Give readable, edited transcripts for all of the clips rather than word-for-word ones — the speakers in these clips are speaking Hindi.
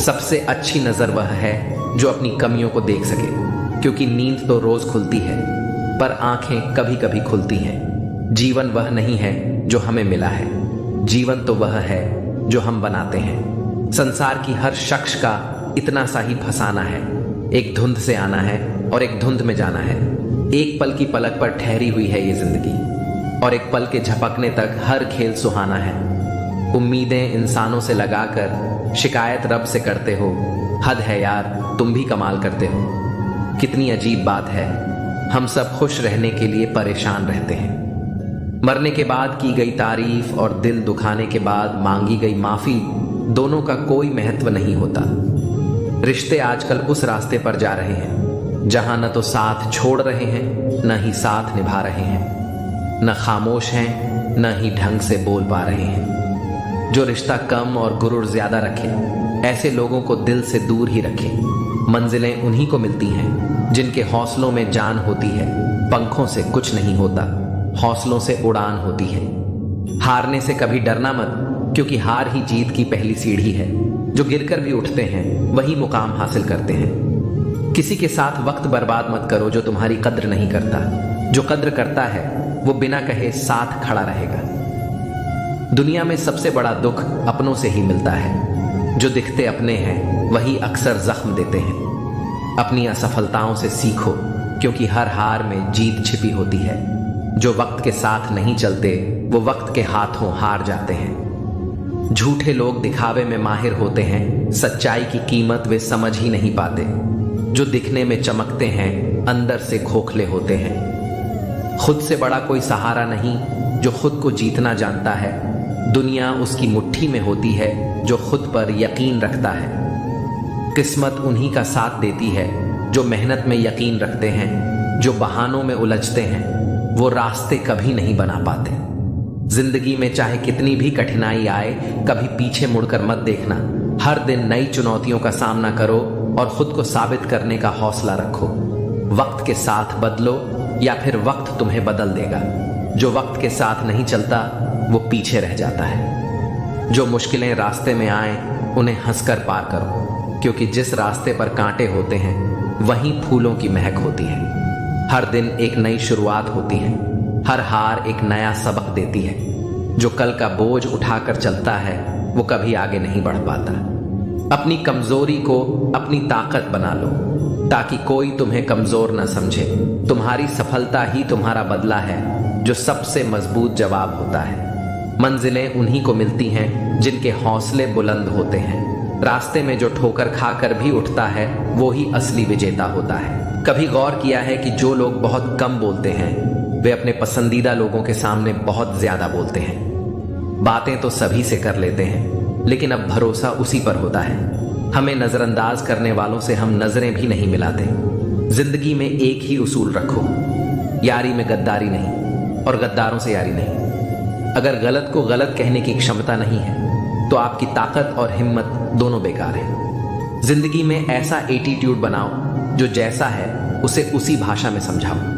सबसे अच्छी नजर वह है जो अपनी कमियों को देख सके, क्योंकि नींद तो रोज खुलती है पर आंखें कभी कभी खुलती हैं। जीवन वह नहीं है जो हमें मिला है, जीवन तो वह है जो हम बनाते हैं। संसार की हर शख्स का इतना सा ही फसाना है, एक धुंध से आना है और एक धुंध में जाना है। एक पल की पलक पर ठहरी हुई है ये जिंदगी, और एक पल के झपकने तक हर खेल सुहाना है। उम्मीदें इंसानों से लगाकर शिकायत रब से करते हो, हद है यार तुम भी कमाल करते हो। कितनी अजीब बात है, हम सब खुश रहने के लिए परेशान रहते हैं। मरने के बाद की गई तारीफ और दिल दुखाने के बाद मांगी गई माफी, दोनों का कोई महत्व नहीं होता। रिश्ते आजकल उस रास्ते पर जा रहे हैं जहां न तो साथ छोड़ रहे हैं न ही साथ निभा रहे हैं, न खामोश हैं न ही ढंग से बोल पा रहे हैं। जो रिश्ता कम और गुरूर ज्यादा रखे, ऐसे लोगों को दिल से दूर ही रखे। मंजिलें उन्हीं को मिलती हैं जिनके हौसलों में जान होती है। पंखों से कुछ नहीं होता, हौसलों से उड़ान होती है। हारने से कभी डरना मत, क्योंकि हार ही जीत की पहली सीढ़ी है। जो गिरकर भी उठते हैं वही मुकाम हासिल करते हैं। किसी के साथ वक्त बर्बाद मत करो जो तुम्हारी कद्र नहीं करता। जो कद्र करता है वो बिना कहे साथ खड़ा रहेगा। दुनिया में सबसे बड़ा दुख अपनों से ही मिलता है। जो दिखते अपने हैं वही अक्सर जख्म देते हैं। अपनी असफलताओं से सीखो, क्योंकि हर हार में जीत छिपी होती है। जो वक्त के साथ नहीं चलते वो वक्त के हाथों हार जाते हैं। झूठे लोग दिखावे में माहिर होते हैं, सच्चाई की कीमत वे समझ ही नहीं पाते। जो दिखने में चमकते हैं अंदर से खोखले होते हैं। खुद से बड़ा कोई सहारा नहीं जो खुद को जीतना जानता है। दुनिया उसकी मुट्ठी में होती है जो खुद पर यकीन रखता है। किस्मत उन्हीं का साथ देती है जो मेहनत में यकीन रखते हैं। जो बहानों में उलझते हैं वो रास्ते कभी नहीं बना पाते। जिंदगी में चाहे कितनी भी कठिनाई आए, कभी पीछे मुड़कर मत देखना। हर दिन नई चुनौतियों का सामना करो और खुद को साबित करने का हौसला रखो। वक्त के साथ बदलो या फिर वक्त तुम्हें बदल देगा। जो वक्त के साथ नहीं चलता वो पीछे रह जाता है। जो मुश्किलें रास्ते में आए उन्हें हंसकर पार करो, क्योंकि जिस रास्ते पर कांटे होते हैं वहीं फूलों की महक होती है। हर दिन एक नई शुरुआत होती है, हर हार एक नया सबक देती है। जो कल का बोझ उठाकर चलता है वो कभी आगे नहीं बढ़ पाता। अपनी कमजोरी को अपनी ताकत बना लो, ताकि कोई तुम्हें कमजोर न समझे। तुम्हारी सफलता ही तुम्हारा बदला है, जो सबसे मजबूत जवाब होता है। मंजिलें उन्हीं को मिलती हैं जिनके हौसले बुलंद होते हैं। रास्ते में जो ठोकर खाकर भी उठता है वो ही असली विजेता होता है। कभी गौर किया है कि जो लोग बहुत कम बोलते हैं वे अपने पसंदीदा लोगों के सामने बहुत ज्यादा बोलते हैं। बातें तो सभी से कर लेते हैं, लेकिन अब भरोसा उसी पर होता है। हमें नजरअंदाज करने वालों से हम नजरें भी नहीं मिलाते। जिंदगी में एक ही उसूल रखो, यारी में गद्दारी नहीं और गद्दारों से यारी नहीं। अगर गलत को गलत कहने की क्षमता नहीं है तो आपकी ताकत और हिम्मत दोनों बेकार है। जिंदगी में ऐसा एटीट्यूड बनाओ जो जैसा है उसे उसी भाषा में समझाओ।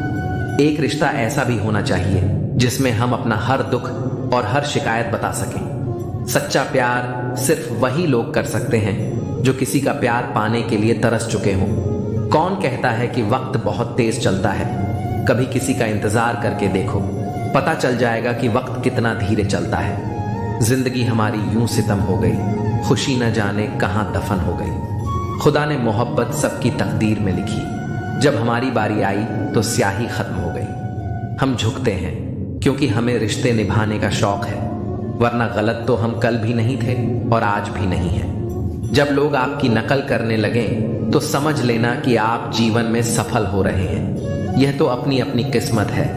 एक रिश्ता ऐसा भी होना चाहिए जिसमें हम अपना हर दुख और हर शिकायत बता सकें। सच्चा प्यार सिर्फ वही लोग कर सकते हैं जो किसी का प्यार पाने के लिए तरस चुके हों। कौन कहता है कि वक्त बहुत तेज चलता है? कभी किसी का इंतजार करके देखो, पता चल जाएगा कि वक्त कितना धीरे चलता है। जिंदगी हमारी यूं सितम हो गई, खुशी न जाने कहां दफन हो गई। खुदा ने मोहब्बत सबकी तकदीर में लिखी, जब हमारी बारी आई तो स्याही खत्म हो गई। हम झुकते हैं क्योंकि हमें रिश्ते निभाने का शौक है, वरना गलत तो हम कल भी नहीं थे और आज भी नहीं है। जब लोग आपकी नकल करने लगें तो समझ लेना कि आप जीवन में सफल हो रहे हैं। यह तो अपनी अपनी किस्मत है।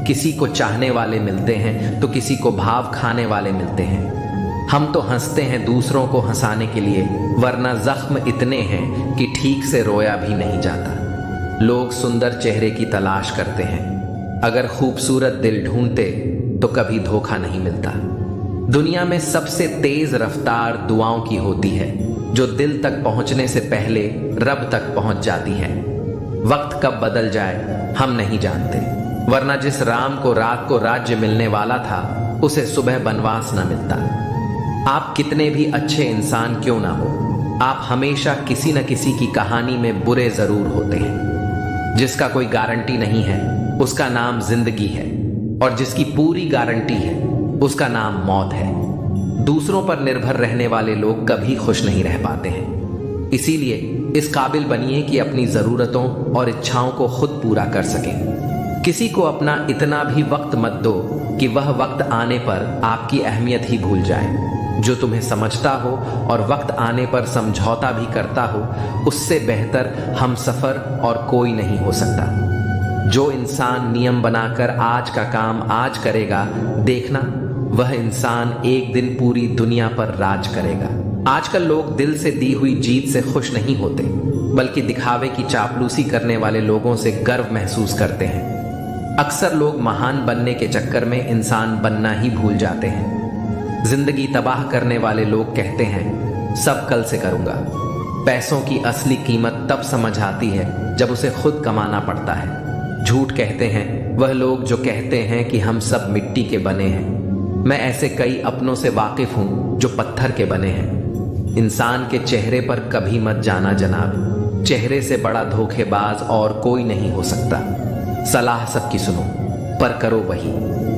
किसी को चाहने वाले मिलते हैं तो किसी को भाव खाने वाले मिलते हैं। हम तो हंसते हैं दूसरों को हंसाने के लिए, वरना जख्म इतने हैं कि ठीक से रोया भी नहीं जाता। लोग सुंदर चेहरे की तलाश करते हैं, अगर खूबसूरत दिल ढूंढते तो कभी धोखा नहीं मिलता। दुनिया में सबसे तेज रफ्तार दुआओं की होती है, जो दिल तक पहुंचने से पहले रब तक पहुंच जाती है। वक्त कब बदल जाए हम नहीं जानते, वरना जिस राम को रात को राज्य मिलने वाला था उसे सुबह बनवास न मिलता। आप कितने भी अच्छे इंसान क्यों ना हो, आप हमेशा किसी न किसी की कहानी में बुरे जरूर होते हैं। जिसका कोई गारंटी नहीं है उसका नाम जिंदगी है, और जिसकी पूरी गारंटी है उसका नाम मौत है। दूसरों पर निर्भर रहने वाले लोग कभी खुश नहीं रह पाते हैं। इसीलिए इस काबिल बनिए कि अपनी जरूरतों और इच्छाओं को खुद पूरा कर सकें। किसी को अपना इतना भी वक्त मत दो कि वह वक्त आने पर आपकी अहमियत ही भूल जाए। जो तुम्हें समझता हो और वक्त आने पर समझौता भी करता हो, उससे बेहतर हमसफर और कोई नहीं हो सकता। जो इंसान नियम बनाकर आज का काम आज करेगा, देखना वह इंसान एक दिन पूरी दुनिया पर राज करेगा। आजकल लोग दिल से दी हुई जीत से खुश नहीं होते, बल्कि दिखावे की चापलूसी करने वाले लोगों से गर्व महसूस करते हैं। अक्सर लोग महान बनने के चक्कर में इंसान बनना ही भूल जाते हैं। जिंदगी तबाह करने वाले लोग कहते हैं सब कल से करूंगा। पैसों की असली कीमत तब समझ आती है जब उसे खुद कमाना पड़ता है। झूठ कहते हैं वह लोग जो कहते हैं कि हम सब मिट्टी के बने हैं। मैं ऐसे कई अपनों से वाकिफ हूं जो पत्थर के बने हैं। इंसान के चेहरे पर कभी मत जाना जनाब, चेहरे से बड़ा धोखेबाज और कोई नहीं हो सकता। सलाह सबकी सुनो, पर करो वही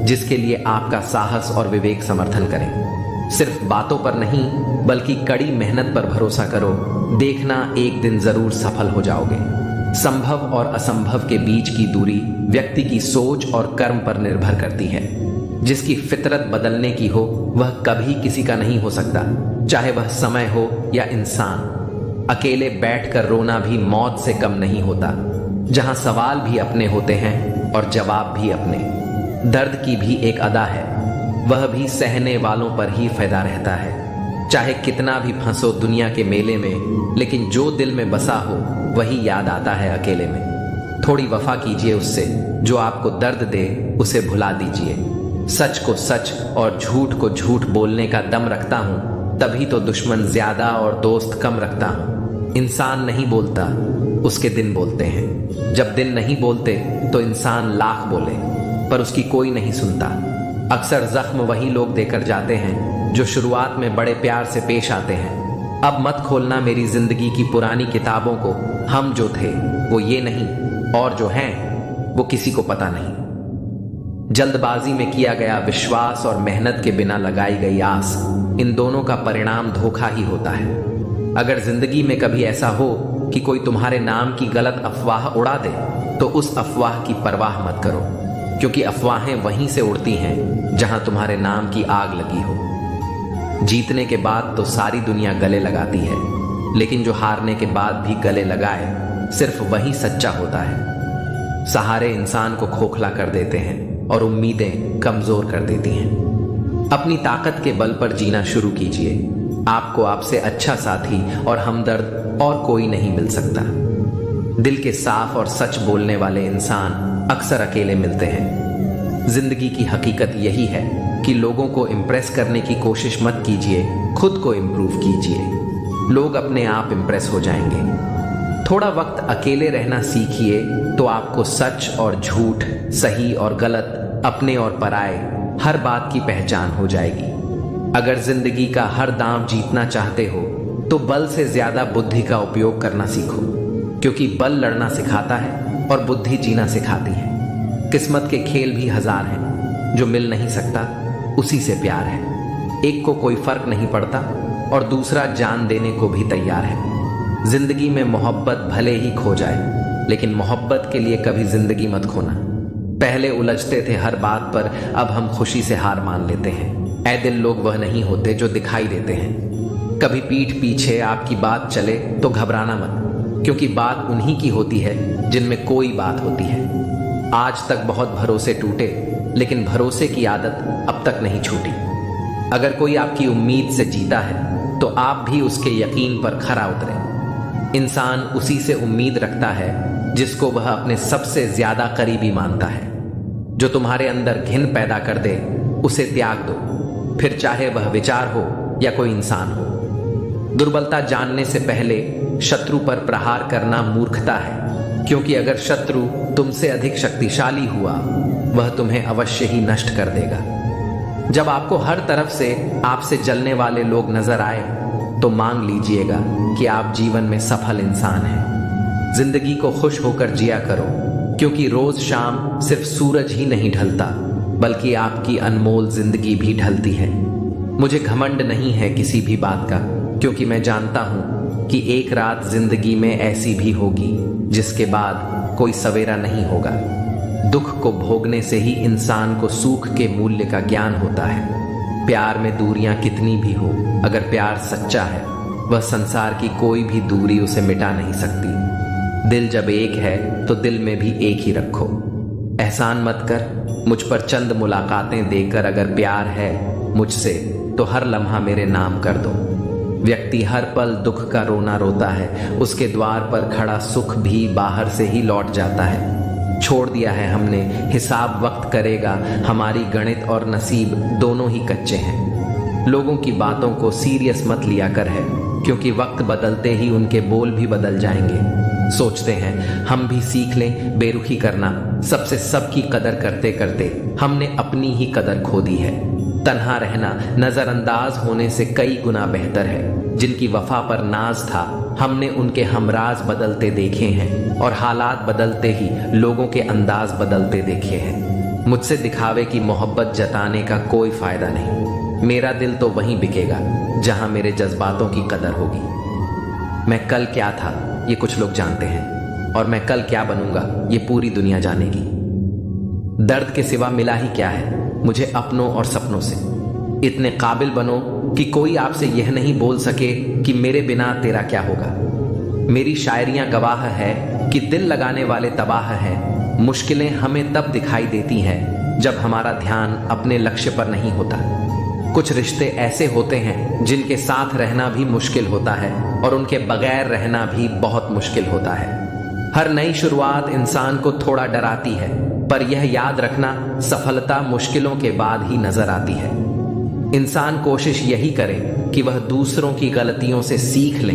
जिसके लिए आपका साहस और विवेक समर्थन करें। सिर्फ बातों पर नहीं बल्कि कड़ी मेहनत पर भरोसा करो, देखना एक दिन जरूर सफल हो जाओगे। संभव और असंभव के बीच की दूरी व्यक्ति की सोच और कर्म पर निर्भर करती है। जिसकी फितरत बदलने की हो वह कभी किसी का नहीं हो सकता, चाहे वह समय हो या इंसान। अकेले बैठकर रोना भी मौत से कम नहीं होता। जहां सवाल भी अपने होते हैं और जवाब भी अपने। दर्द की भी एक अदा है, वह भी सहने वालों पर ही फायदा रहता है। चाहे कितना भी फंसो दुनिया के मेले में, लेकिन जो दिल में बसा हो वही याद आता है अकेले में। थोड़ी वफा कीजिए उससे, जो आपको दर्द दे उसे भुला दीजिए। सच को सच और झूठ को झूठ बोलने का दम रखता हूं, तभी तो दुश्मन ज्यादा और दोस्त कम रखता हूं। इंसान नहीं बोलता, उसके दिन बोलते हैं। जब दिन नहीं बोलते तो इंसान लाख बोले, पर उसकी कोई नहीं सुनता। अक्सर जख्म वही लोग देकर जाते हैं जो शुरुआत में बड़े प्यार से पेश आते हैं। अब मत खोलना मेरी जिंदगी की पुरानी किताबों को। हम जो थे वो ये नहीं, और जो हैं वो किसी को पता नहीं। जल्दबाजी में किया गया विश्वास और मेहनत के बिना लगाई गई आस, इन दोनों का परिणाम धोखा ही होता है। अगर जिंदगी में कभी ऐसा हो कि कोई तुम्हारे नाम की गलत अफवाह उड़ा दे, तो उस अफवाह की परवाह मत करो, क्योंकि अफवाहें वहीं से उड़ती हैं जहां तुम्हारे नाम की आग लगी हो। जीतने के बाद तो सारी दुनिया गले लगाती है, लेकिन जो हारने के बाद भी गले लगाए, सिर्फ वही सच्चा होता है। सहारे इंसान को खोखला कर देते हैं और उम्मीदें कमजोर कर देती हैं। अपनी ताकत के बल पर जीना शुरू कीजिए। आपको आपसे अच्छा साथी और हमदर्द और कोई नहीं मिल सकता। दिल के साफ और सच बोलने वाले इंसान अक्सर अकेले मिलते हैं। जिंदगी की हकीकत यही है कि लोगों को इम्प्रेस करने की कोशिश मत कीजिए, खुद को इम्प्रूव कीजिए। लोग अपने आप इम्प्रेस हो जाएंगे। थोड़ा वक्त अकेले रहना सीखिए तो आपको सच और झूठ, सही और गलत, अपने और पराए, हर बात की पहचान हो जाएगी। अगर जिंदगी का हर दांव जीतना चाहते हो तो बल से ज्यादा बुद्धि का उपयोग करना सीखो, क्योंकि बल लड़ना सिखाता है और बुद्धि जीना सिखाती है। किस्मत के खेल भी हजार हैं, जो मिल नहीं सकता उसी से प्यार है। एक को कोई फर्क नहीं पड़ता और दूसरा जान देने को भी तैयार है। जिंदगी में मोहब्बत भले ही खो जाए, लेकिन मोहब्बत के लिए कभी जिंदगी मत खोना। पहले उलझते थे हर बात पर, अब हम खुशी से हार मान लेते हैं। ऐ दिल लोग वह नहीं होते जो दिखाई देते हैं। कभी पीठ पीछे आपकी बात चले तो घबराना मत, क्योंकि बात उन्हीं की होती है जिनमें कोई बात होती है। आज तक बहुत भरोसे टूटे, लेकिन भरोसे की आदत अब तक नहीं छूटी। अगर कोई आपकी उम्मीद से जीता है तो आप भी उसके यकीन पर खरा उतरे। इंसान उसी से उम्मीद रखता है जिसको वह अपने सबसे ज्यादा करीबी मानता है। जो तुम्हारे अंदर घिन पैदा कर दे उसे त्याग दो, फिर चाहे वह विचार हो या कोई इंसान हो। दुर्बलता जानने से पहले शत्रु पर प्रहार करना मूर्खता है, क्योंकि अगर शत्रु तुमसे अधिक शक्तिशाली हुआ वह तुम्हें अवश्य ही नष्ट कर देगा। जब आपको हर तरफ से आपसे जलने वाले लोग नजर आए तो मांग लीजिएगा कि आप जीवन में सफल इंसान हैं। जिंदगी को खुश होकर जिया करो, क्योंकि रोज शाम सिर्फ सूरज ही नहीं ढलता बल्कि आपकी अनमोल जिंदगी भी ढलती है। मुझे घमंड नहीं है किसी भी बात का, क्योंकि मैं जानता हूं कि एक रात जिंदगी में ऐसी भी होगी जिसके बाद कोई सवेरा नहीं होगा। दुख को भोगने से ही इंसान को सुख के मूल्य का ज्ञान होता है। प्यार में दूरियां कितनी भी हो, अगर प्यार सच्चा है वह संसार की कोई भी दूरी उसे मिटा नहीं सकती। दिल जब एक है तो दिल में भी एक ही रखो। एहसान मत कर मुझ पर चंद मुलाकातें देकर, अगर प्यार है मुझसे तो हर लम्हा मेरे नाम कर दो। व्यक्ति हर पल दुख का रोना रोता है, उसके द्वार पर खड़ा सुख भी बाहर से ही लौट जाता है। छोड़ दिया है हमने हिसाब वक्त करेगा, हमारी गणित और नसीब दोनों ही कच्चे हैं। लोगों की बातों को सीरियस मत लिया कर है, क्योंकि वक्त बदलते ही उनके बोल भी बदल जाएंगे। सोचते हैं हम भी सीख लें बेरुखी करना, सबसे सबकी कदर करते करते हमने अपनी ही कदर खो दी है। तन्हा रहना नजरअंदाज होने से कई गुना बेहतर है। जिनकी वफा पर नाज था हमने उनके हमराज बदलते देखे हैं, और हालात बदलते ही लोगों के अंदाज बदलते देखे हैं। मुझसे दिखावे की मोहब्बत जताने का कोई फायदा नहीं। मेरा दिल तो वहीं बिकेगा जहां मेरे जज्बातों की कदर होगी। मैं कल क्या था ये कुछ लोग जानते हैं, और मैं कल क्या बनूंगा ये पूरी दुनिया जानेगी। दर्द के सिवा मिला ही क्या है मुझे अपनों और सपनों से। इतने काबिल बनो कि कोई आपसे यह नहीं बोल सके कि मेरे बिना तेरा क्या होगा। मेरी शायरियां गवाह है कि दिल लगाने वाले तबाह हैं। मुश्किलें हमें तब दिखाई देती हैं जब हमारा ध्यान अपने लक्ष्य पर नहीं होता। कुछ रिश्ते ऐसे होते हैं जिनके साथ रहना भी मुश्किल होता है, और उनके बगैर रहना भी बहुत मुश्किल होता है। हर नई शुरुआत इंसान को थोड़ा डराती है, पर यह याद रखना सफलता मुश्किलों के बाद ही नजर आती है। इंसान कोशिश यही करे कि वह दूसरों की गलतियों से सीख ले,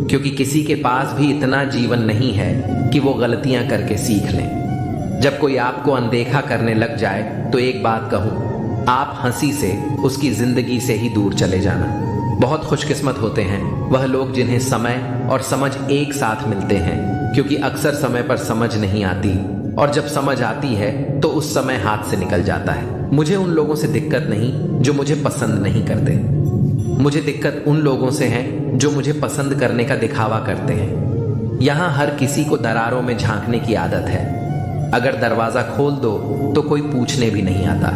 क्योंकि किसी के पास भी इतना जीवन नहीं है कि वो गलतियां करके सीख लें। जब कोई आपको अनदेखा करने लग जाए तो एक बात कहूं, आप हंसी से उसकी जिंदगी से ही दूर चले जाना। बहुत खुशकिस्मत होते हैं वह लोग जिन्हें समय और समझ एक साथ मिलते हैं, क्योंकि अक्सर समय पर समझ नहीं आती, और जब समझ आती है तो उस समय हाथ से निकल जाता है। मुझे उन लोगों से दिक्कत नहीं जो मुझे पसंद नहीं करते। मुझे दिक्कत उन लोगों से है जो मुझे पसंद करने का दिखावा करते हैं। यहाँ हर किसी को दरारों में झांकने की आदत है। अगर दरवाजा खोल दो तो कोई पूछने भी नहीं आता।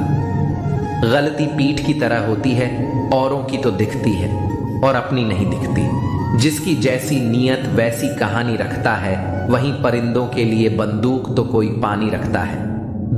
गलती पीठ की तरह होती है, औरों की तो दिखती है और अपनी नहीं दिखती। जिसकी जैसी नीयत वैसी कहानी रखता है, वहीं परिंदों के लिए बंदूक तो कोई पानी रखता है।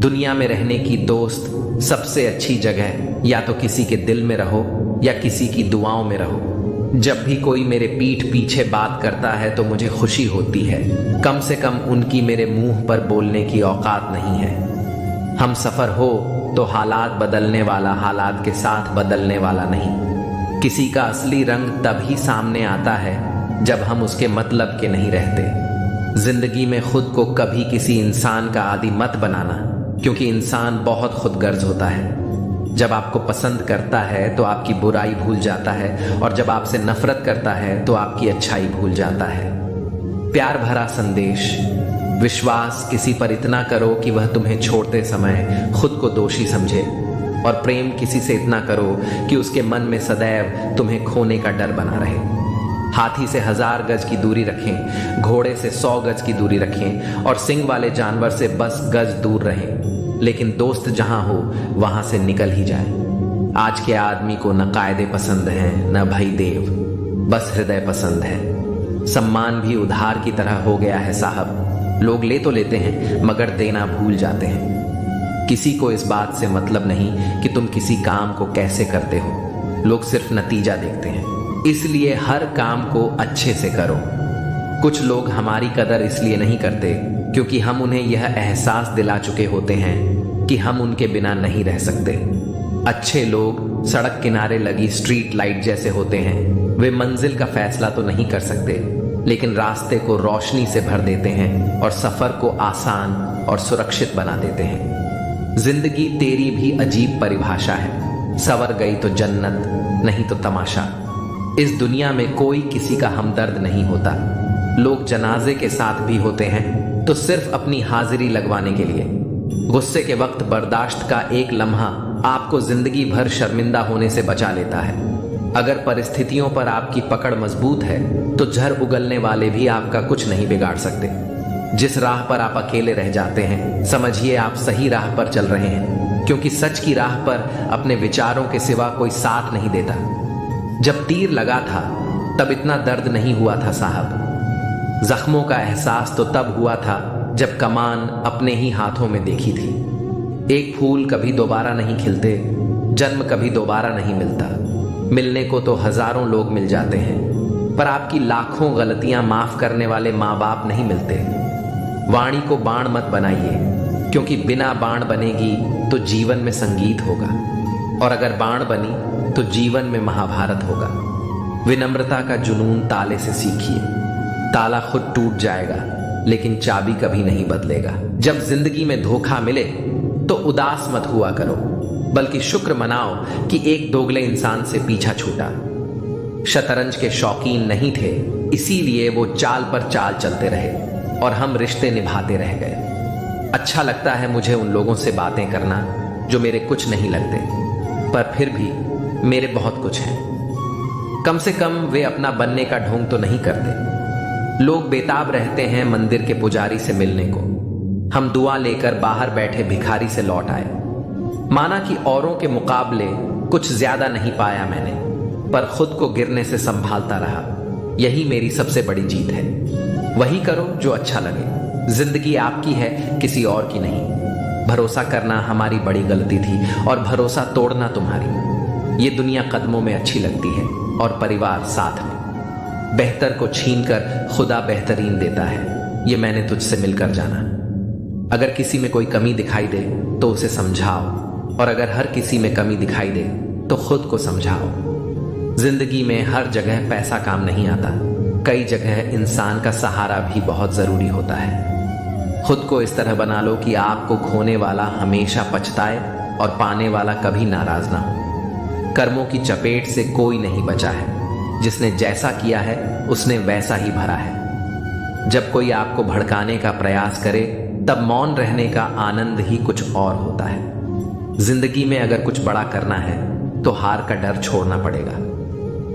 दुनिया में रहने की दोस्त सबसे अच्छी जगह या तो किसी के दिल में रहो या किसी की दुआओं में रहो। जब भी कोई मेरे पीठ पीछे बात करता है तो मुझे खुशी होती है। कम से कम उनकी मेरे मुंह पर बोलने की औकात नहीं है। हम सफर हो तो हालात बदलने वाला, हालात के साथ बदलने वाला नहीं। किसी का असली रंग तभी सामने आता है जब हम उसके मतलब के नहीं रहते। जिंदगी में खुद को कभी किसी इंसान का आदी मत बनाना, क्योंकि इंसान बहुत खुदगर्ज होता है। जब आपको पसंद करता है तो आपकी बुराई भूल जाता है, और जब आपसे नफरत करता है तो आपकी अच्छाई भूल जाता है। प्यार भरा संदेश, विश्वास किसी पर इतना करो कि वह तुम्हें छोड़ते समय खुद को दोषी समझे, और प्रेम किसी से इतना करो कि उसके मन में सदैव तुम्हें खोने का डर बना रहे। हाथी से 1000 गज की दूरी रखें, घोड़े से 100 गज की दूरी रखें, और सिंग वाले जानवर से बस गज दूर रहें, लेकिन दोस्त जहां हो वहां से निकल ही जाए। आज के आदमी को न कायदे पसंद हैं न भाई देव, बस हृदय पसंद है। सम्मान भी उधार की तरह हो गया है साहब। लोग ले तो लेते हैं मगर देना भूल जाते हैं। किसी को इस बात से मतलब नहीं कि तुम किसी काम को कैसे करते हो, लोग सिर्फ नतीजा देखते हैं। इसलिए हर काम को अच्छे से करो। कुछ लोग हमारी कदर इसलिए नहीं करते क्योंकि हम उन्हें यह एहसास दिला चुके होते हैं कि हम उनके बिना नहीं रह सकते। अच्छे लोग सड़क किनारे लगी स्ट्रीट लाइट जैसे होते हैं। वे मंजिल का फैसला तो नहीं कर सकते, लेकिन रास्ते को रोशनी से भर देते हैं और सफर को आसान और सुरक्षित बना देते हैं। जिंदगी तेरी भी अजीब परिभाषा है। सवर गई तो जन्नत, नहीं तो तमाशा। इस दुनिया में कोई किसी का हमदर्द नहीं होता। लोग जनाजे के साथ भी होते हैं तो सिर्फ अपनी हाजिरी लगवाने के लिए। गुस्से के वक्त बर्दाश्त का एक लम्हा आपको जिंदगी भर शर्मिंदा होने से बचा लेता है। अगर परिस्थितियों पर आपकी पकड़ मजबूत है तो झर उगलने वाले भी आपका कुछ नहीं बिगाड़ सकते। जिस राह पर आप अकेले रह जाते हैं, समझिए आप सही राह पर चल रहे हैं, क्योंकि सच की राह पर अपने विचारों के सिवा कोई साथ नहीं देता। जब तीर लगा था तब इतना दर्द नहीं हुआ था साहब। जख्मों का एहसास तो तब हुआ था जब कमान अपने ही हाथों में देखी थी। एक फूल कभी दोबारा नहीं खिलते, जन्म कभी दोबारा नहीं मिलता। मिलने को तो हजारों लोग मिल जाते हैं, पर आपकी लाखों गलतियां माफ करने वाले माँ बाप नहीं मिलते। वाणी को बाण मत बनाइए, क्योंकि बिना बाण बनेगी तो जीवन में संगीत होगा, और अगर बाण बनी तो जीवन में महाभारत होगा। विनम्रता का जुनून ताले से सीखिए। ताला खुद टूट जाएगा लेकिन चाबी कभी नहीं बदलेगा। जब जिंदगी में धोखा मिले तो उदास मत हुआ करो, बल्कि शुक्र मनाओ कि एक दोगले इंसान से पीछा छूटा। शतरंज के शौकीन नहीं थे, इसीलिए वो चाल पर चाल चलते रहे और हम रिश्ते निभाते रह गए। अच्छा लगता है मुझे उन लोगों से बातें करना जो मेरे कुछ नहीं लगते, पर फिर भी मेरे बहुत कुछ हैं। कम से कम वे अपना बनने का ढोंग तो नहीं करते। लोग बेताब रहते हैं मंदिर के पुजारी से मिलने को। हम दुआ लेकर बाहर बैठे भिखारी से लौट आए। माना कि औरों के मुकाबले कुछ ज्यादा नहीं पाया मैंने, पर खुद को गिरने से संभालता रहा। यही मेरी सबसे बड़ी जीत है। वही करो जो अच्छा लगे। जिंदगी आपकी है, किसी और की नहीं। भरोसा करना हमारी बड़ी गलती थी और भरोसा तोड़ना तुम्हारी। ये दुनिया कदमों में अच्छी लगती है और परिवार साथ में। बेहतर को छीनकर खुदा बेहतरीन देता है, ये मैंने तुझसे मिलकर जाना। अगर किसी में कोई कमी दिखाई दे तो उसे समझाओ, और अगर हर किसी में कमी दिखाई दे तो खुद को समझाओ। जिंदगी में हर जगह पैसा काम नहीं आता। कई जगह इंसान का सहारा भी बहुत जरूरी होता है। खुद को इस तरह बना लो कि आपको खोने वाला हमेशा पछताए और पाने वाला कभी नाराज ना हो। कर्मों की चपेट से कोई नहीं बचा है। जिसने जैसा किया है उसने वैसा ही भरा है। जब कोई आपको भड़काने का प्रयास करे तब मौन रहने का आनंद ही कुछ और होता है। जिंदगी में अगर कुछ बड़ा करना है तो हार का डर छोड़ना पड़ेगा।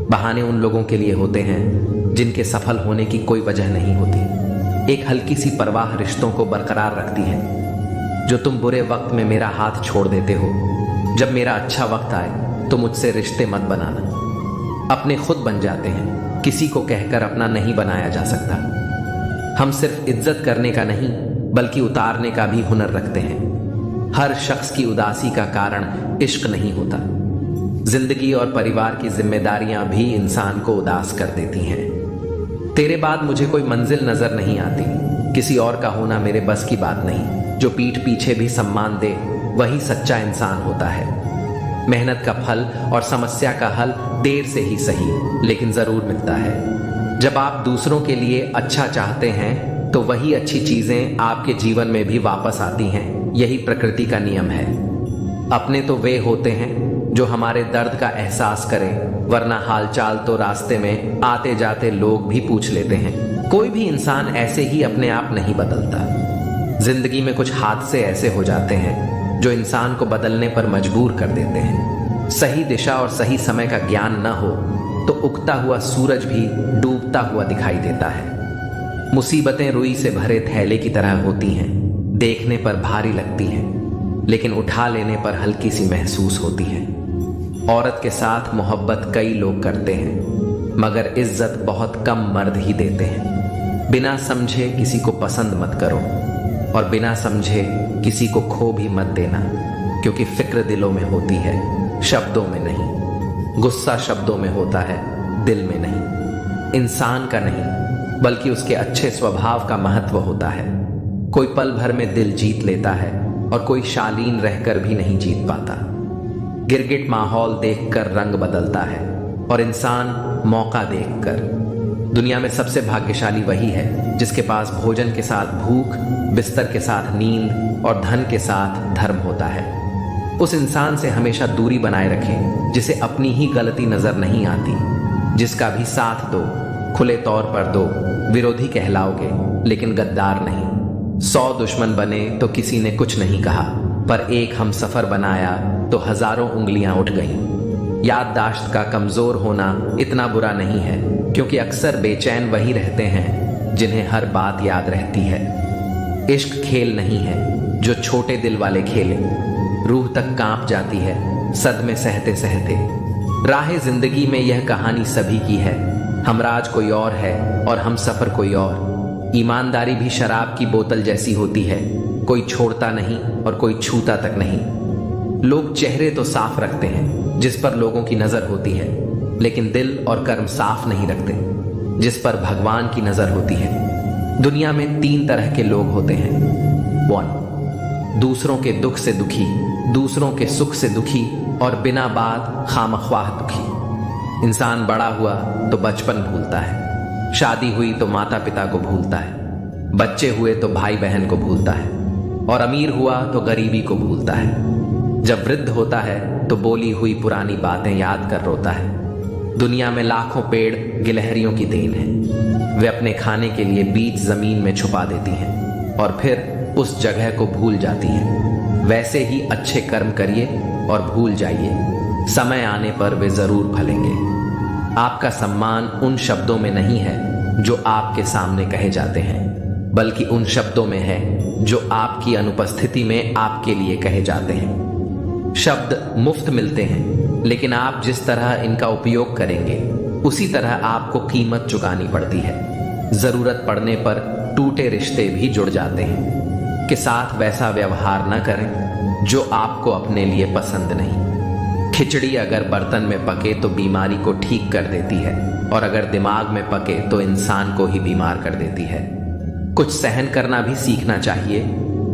बहाने उन लोगों के लिए होते हैं जिनके सफल होने की कोई वजह नहीं होती। एक हल्की सी परवाह रिश्तों को बरकरार रखती है। जो तुम बुरे वक्त में मेरा हाथ छोड़ देते हो, जब मेरा अच्छा वक्त आए तो मुझसे रिश्ते मत बनाना। अपने खुद बन जाते हैं, किसी को कहकर अपना नहीं बनाया जा सकता। हम सिर्फ इज्जत करने का नहीं बल्कि उतारने का भी हुनर रखते हैं। हर शख्स की उदासी का कारण इश्क नहीं होता। जिंदगी और परिवार की जिम्मेदारियां भी इंसान को उदास कर देती हैं। तेरे बाद मुझे कोई मंजिल नजर नहीं आती। किसी और का होना मेरे बस की बात नहीं। जो पीठ पीछे भी सम्मान दे वही सच्चा इंसान होता है। मेहनत का फल और समस्या का हल देर से ही सही लेकिन जरूर मिलता है। जब आप दूसरों के लिए अच्छा चाहते हैं तो वही अच्छी चीजें आपके जीवन में भी वापस आती हैं। यही प्रकृति का नियम है। अपने तो वे होते हैं जो हमारे दर्द का एहसास करें, वरना हालचाल तो रास्ते में आते जाते लोग भी पूछ लेते हैं। कोई भी इंसान ऐसे ही अपने आप नहीं बदलता। जिंदगी में कुछ हादसे ऐसे हो जाते हैं जो इंसान को बदलने पर मजबूर कर देते हैं। सही दिशा और सही समय का ज्ञान न हो तो उगता हुआ सूरज भी डूबता हुआ दिखाई देता है। मुसीबतें रुई से भरे थैले की तरह होती हैं। देखने पर भारी लगती हैं लेकिन उठा लेने पर हल्की सी महसूस होती है। औरत के साथ मोहब्बत कई लोग करते हैं मगर इज्जत बहुत कम मर्द ही देते हैं। बिना समझे किसी को पसंद मत करो और बिना समझे किसी को खो भी मत देना, क्योंकि फिक्र दिलों में होती है, शब्दों में नहीं। गुस्सा शब्दों में होता है, दिल में नहीं। इंसान का नहीं बल्कि उसके अच्छे स्वभाव का महत्व होता है। कोई पल भर में दिल जीत लेता है और कोई शालीन रहकर भी नहीं जीत पाता। गिरगिट माहौल देखकर रंग बदलता है और इंसान मौका देखकर। दुनिया में सबसे भाग्यशाली वही है जिसके पास भोजन के साथ भूख, बिस्तर के साथ नींद और धन के साथ धर्म होता है। उस इंसान से हमेशा दूरी बनाए रखें जिसे अपनी ही गलती नजर नहीं आती। जिसका भी साथ दो, खुले तौर पर दो, विरोधी कहलाओगे लेकिन गद्दार नहीं। 100 दुश्मन बने तो किसी ने कुछ नहीं कहा, पर एक हम सफर बनाया तो हजारों उंगलियां उठ गईं। याददाश्त का कमजोर होना इतना बुरा नहीं है, क्योंकि अक्सर बेचैन वही रहते हैं जिन्हें हर बात याद रहती है। इश्क खेल नहीं है जो छोटे दिल वाले खेले, रूह तक कांप जाती है सदमे सहते सहते। राह जिंदगी में यह कहानी सभी की है, हमराज कोई और है और हम सफर कोई और। ईमानदारी भी शराब की बोतल जैसी होती है, कोई छोड़ता नहीं और कोई छूता तक नहीं। लोग चेहरे तो साफ रखते हैं जिस पर लोगों की नजर होती है, लेकिन दिल और कर्म साफ नहीं रखते जिस पर भगवान की नजर होती है। दुनिया में 3 तरह के लोग होते हैं। 1, दूसरों के दुख से दुखी, दूसरों के सुख से दुखी और बिना बात खामख्वाह दुखी। इंसान बड़ा हुआ तो बचपन भूलता है, शादी हुई तो माता पिता को भूलता है, बच्चे हुए तो भाई बहन को भूलता है, और अमीर हुआ तो गरीबी को भूलता है। जब वृद्ध होता है तो बोली हुई पुरानी बातें याद कर रोता है। दुनिया में लाखों पेड़ गिलहरियों की देन है, वे अपने खाने के लिए बीज जमीन में छुपा देती हैं और फिर उस जगह को भूल जाती हैं। वैसे ही अच्छे कर्म करिए और भूल जाइए, समय आने पर वे जरूर फलेंगे। आपका सम्मान उन शब्दों में नहीं है जो आपके सामने कहे जाते हैं, बल्कि उन शब्दों में है जो आपकी अनुपस्थिति में आपके लिए कहे जाते हैं। शब्द मुफ्त मिलते हैं, लेकिन आप जिस तरह इनका उपयोग करेंगे उसी तरह आपको कीमत चुकानी पड़ती है। जरूरत पड़ने पर टूटे रिश्ते भी जुड़ जाते हैं कि साथ वैसा व्यवहार न करें जो आपको अपने लिए पसंद नहीं। खिचड़ी अगर बर्तन में पके तो बीमारी को ठीक कर देती है, और अगर दिमाग में पके तो इंसान को ही बीमार कर देती है। कुछ सहन करना भी सीखना चाहिए,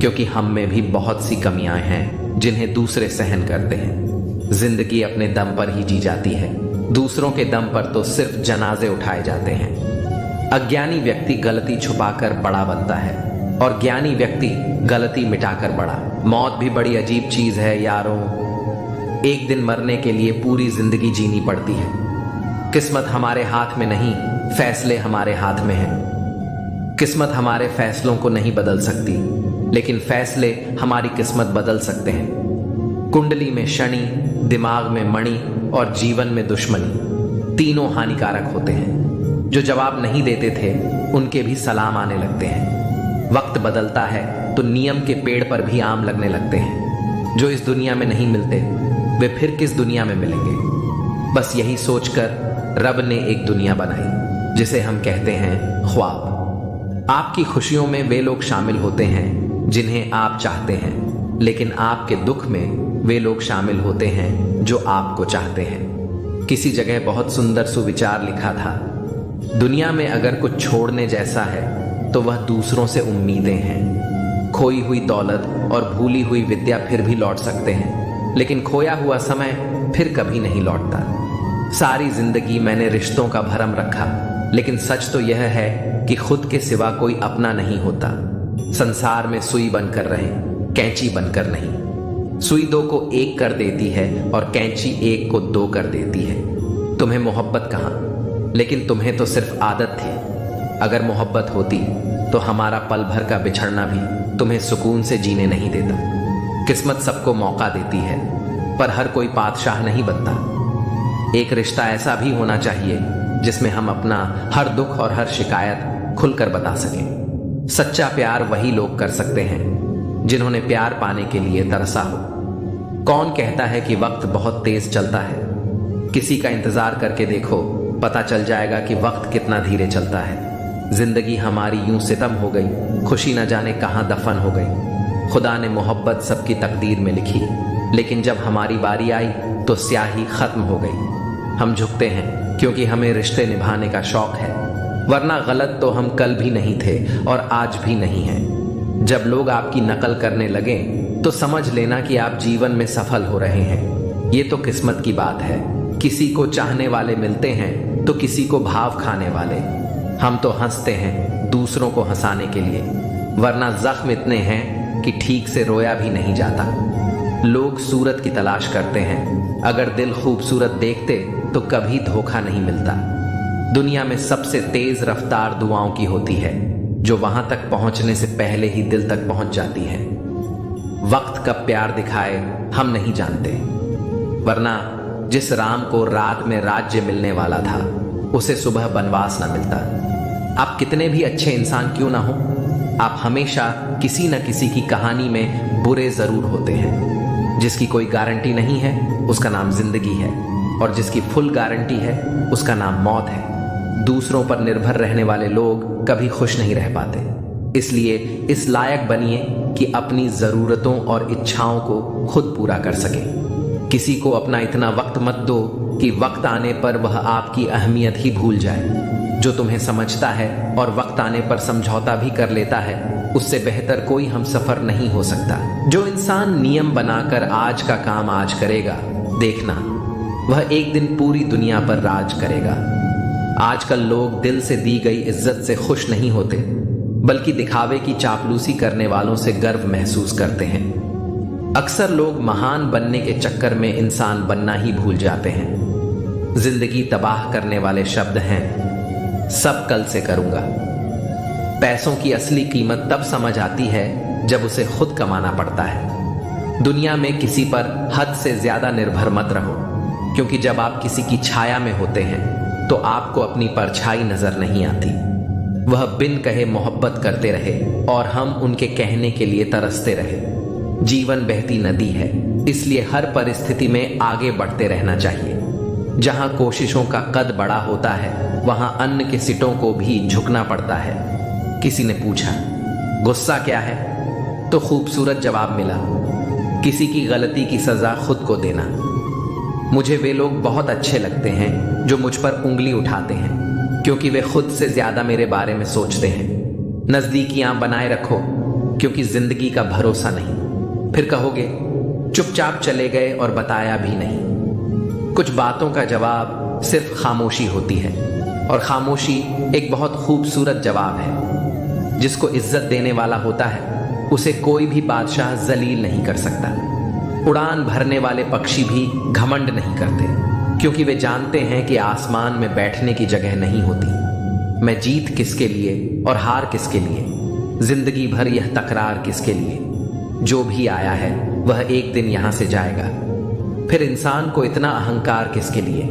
क्योंकि हम में भी बहुत सी कमियां हैं जिन्हें दूसरे सहन करते हैं। जिंदगी अपने दम पर ही जी जाती है, दूसरों के दम पर तो सिर्फ जनाजे उठाए जाते हैं। अज्ञानी व्यक्ति गलती छुपाकर बड़ा बनता है और ज्ञानी व्यक्ति गलती मिटाकर बड़ा। मौत भी बड़ी अजीब चीज है यारों, एक दिन मरने के लिए पूरी जिंदगी जीनी पड़ती है। किस्मत हमारे हाथ में नहीं, फैसले हमारे हाथ में हैं। किस्मत हमारे फैसलों को नहीं बदल सकती, लेकिन फैसले हमारी किस्मत बदल सकते हैं। कुंडली में शनि, दिमाग में मणि और जीवन में दुश्मनी, तीनों हानिकारक होते हैं। जो जवाब नहीं देते थे उनके भी सलाम आने लगते हैं। वक्त बदलता है तो नियम के पेड़ पर भी आम लगने लगते हैं। जो इस दुनिया में नहीं मिलते वे फिर किस दुनिया में मिलेंगे। बस यही सोचकर रब ने एक दुनिया बनाई जिसे हम कहते हैं ख्वाब। आपकी खुशियों में वे लोग शामिल होते हैं जिन्हें आप चाहते हैं, लेकिन आपके दुख में वे लोग शामिल होते हैं जो आपको चाहते हैं। किसी जगह बहुत सुंदर सुविचार लिखा था, दुनिया में अगर कुछ छोड़ने जैसा है तो वह दूसरों से उम्मीदें हैं। खोई हुई दौलत और भूली हुई विद्या फिर भी लौट सकते हैं, लेकिन खोया हुआ समय फिर कभी नहीं लौटता। सारी जिंदगी मैंने रिश्तों का भरम रखा, लेकिन सच तो यह है कि खुद के सिवा कोई अपना नहीं होता। संसार में सुई बनकर रहे, कैंची बनकर नहीं। सुई 2 को 1 कर देती है और कैंची 1 को 2 कर देती है। तुम्हें मोहब्बत कहाँ, लेकिन तुम्हें तो सिर्फ आदत थी। अगर मोहब्बत होती तो हमारा पल भर का बिछड़ना भी तुम्हें सुकून से जीने नहीं देता। किस्मत सबको मौका देती है, पर हर कोई बादशाह नहीं बनता। एक रिश्ता ऐसा भी होना चाहिए जिसमें हम अपना हर दुख और हर शिकायत खुलकर बता सकें। सच्चा प्यार वही लोग कर सकते हैं जिन्होंने प्यार पाने के लिए तरसा हो। कौन कहता है कि वक्त बहुत तेज चलता है? किसी का इंतजार करके देखो, पता चल जाएगा कि वक्त कितना धीरे चलता है। जिंदगी हमारी यूं सितम हो गई, खुशी न जाने कहां दफन हो गई। खुदा ने मोहब्बत सबकी तकदीर में लिखी, लेकिन जब हमारी बारी आई तो स्याही खत्म हो गई। हम झुकते हैं क्योंकि हमें रिश्ते निभाने का शौक है, वरना गलत तो हम कल भी नहीं थे और आज भी नहीं हैं। जब लोग आपकी नकल करने लगे तो समझ लेना कि आप जीवन में सफल हो रहे हैं। ये तो किस्मत की बात है। किसी को चाहने वाले मिलते हैं तो किसी को भाव खाने वाले। हम तो हंसते हैं दूसरों को हंसाने के लिए, वरना जख्म इतने हैं कि ठीक से रोया भी नहीं जाता। लोग सूरत की तलाश करते हैं, अगर दिल खूबसूरत देखते तो कभी धोखा नहीं मिलता। दुनिया में सबसे तेज रफ्तार दुआओं की होती है, जो वहां तक पहुंचने से पहले ही दिल तक पहुंच जाती है। वक्त कब प्यार दिखाए हम नहीं जानते, वरना जिस राम को रात में राज्य मिलने वाला था उसे सुबह वनवास न मिलता। आप कितने भी अच्छे इंसान क्यों ना हो, आप हमेशा किसी न किसी की कहानी में बुरे जरूर होते हैं। जिसकी कोई गारंटी नहीं है उसका नाम जिंदगी है, और जिसकी फुल गारंटी है उसका नाम मौत है। दूसरों पर निर्भर रहने वाले लोग कभी खुश नहीं रह पाते। इसलिए इस लायक बनिए कि अपनी जरूरतों और इच्छाओं को खुद पूरा कर सके। किसी को अपना इतना वक्त मत दो कि वक्त आने पर वह आपकी अहमियत ही भूल जाए। जो तुम्हें समझता है और वक्त आने पर समझौता भी कर लेता है, उससे बेहतर कोई हमसफर नहीं हो सकता। जो इंसान नियम बनाकर आज का काम आज करेगा, देखना वह एक दिन पूरी दुनिया पर राज करेगा। आजकल लोग दिल से दी गई इज्जत से खुश नहीं होते, बल्कि दिखावे की चापलूसी करने वालों से गर्व महसूस करते हैं। अक्सर लोग महान बनने के चक्कर में इंसान बनना ही भूल जाते हैं। जिंदगी तबाह करने वाले शब्द हैं, सब कल से करूंगा। पैसों की असली कीमत तब समझ आती है जब उसे खुद कमाना पड़ता है। दुनिया में किसी पर हद से ज्यादा निर्भर मत रहो, क्योंकि जब आप किसी की छाया में होते हैं तो आपको अपनी परछाई नजर नहीं आती। वह बिन कहे मोहब्बत करते रहे और हम उनके कहने के लिए तरसते रहे। जीवन बहती नदी है, इसलिए हर परिस्थिति में आगे बढ़ते रहना चाहिए। जहां कोशिशों का कद बड़ा होता है, वहां अन्न के सिटों को भी झुकना पड़ता है। किसी ने पूछा, गुस्सा क्या है? तो खूबसूरत जवाब मिला, किसी की गलती की सजा खुद को देना। मुझे वे लोग बहुत अच्छे लगते हैं जो मुझ पर उंगली उठाते हैं, क्योंकि वे खुद से ज्यादा मेरे बारे में सोचते हैं। नजदीकियां बनाए रखो, क्योंकि जिंदगी का भरोसा नहीं। फिर कहोगे चुपचाप चले गए और बताया भी नहीं। कुछ बातों का जवाब सिर्फ खामोशी होती है, और खामोशी एक बहुत खूबसूरत जवाब है। जिसको इज्जत देने वाला होता है उसे कोई भी बादशाह जलील नहीं कर सकता। उड़ान भरने वाले पक्षी भी घमंड नहीं करते, क्योंकि वे जानते हैं कि आसमान में बैठने की जगह नहीं होती। मैं जीत किसके लिए और हार किसके लिए, जिंदगी भर यह तकरार किसके लिए। जो भी आया है वह एक दिन यहां से जाएगा। फिर इंसान को इतना अहंकार किसके लिए।